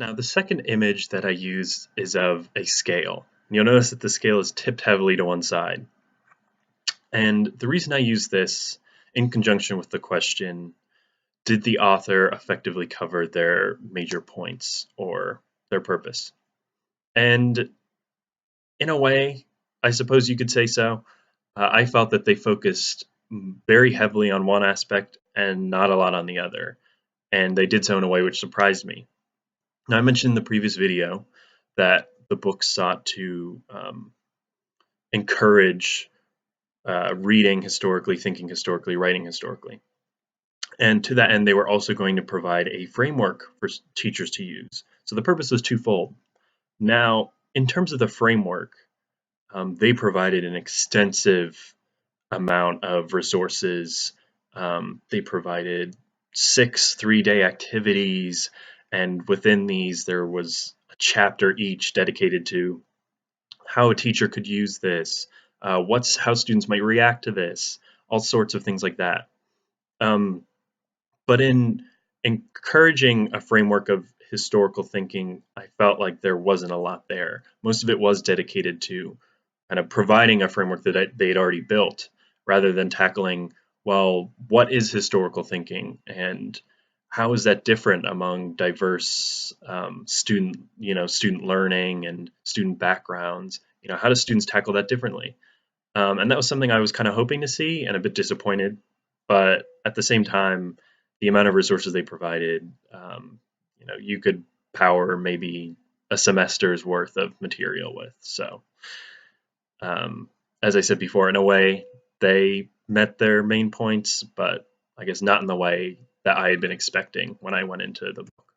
Now, the second image that I use is of a scale. And you'll notice that the scale is tipped heavily to one side. And the reason I use this in conjunction with the question, did the author effectively cover their major points or their purpose? And in a way, I suppose you could say so. I felt that they focused very heavily on one aspect and not a lot on the other. And they did so in a way which surprised me. Now, I mentioned in the previous video that the book sought to encourage reading historically, thinking historically, writing historically. And to that end, they were also going to provide a framework for teachers to use. So the purpose was twofold. Now, in terms of the framework, they provided an extensive amount of resources. They provided 6 3-day activities, and within these, there was a chapter each dedicated to how a teacher could use this, how students might react to this, all sorts of things like that. Um, but in encouraging a framework of historical thinking, I felt like there wasn't a lot there. Most of it was dedicated to kind of providing a framework that they had already built, rather than tackling, well, what is historical thinking and how is that different among diverse student learning and student backgrounds? How do students tackle that differently? And that was something I was kind of hoping to see and a bit disappointed. But at the same time, the amount of resources they provided, you could power maybe a semester's worth of material with. So, um, as I said before, in a way, they met their main points, but I guess not in the way that I had been expecting when I went into the book.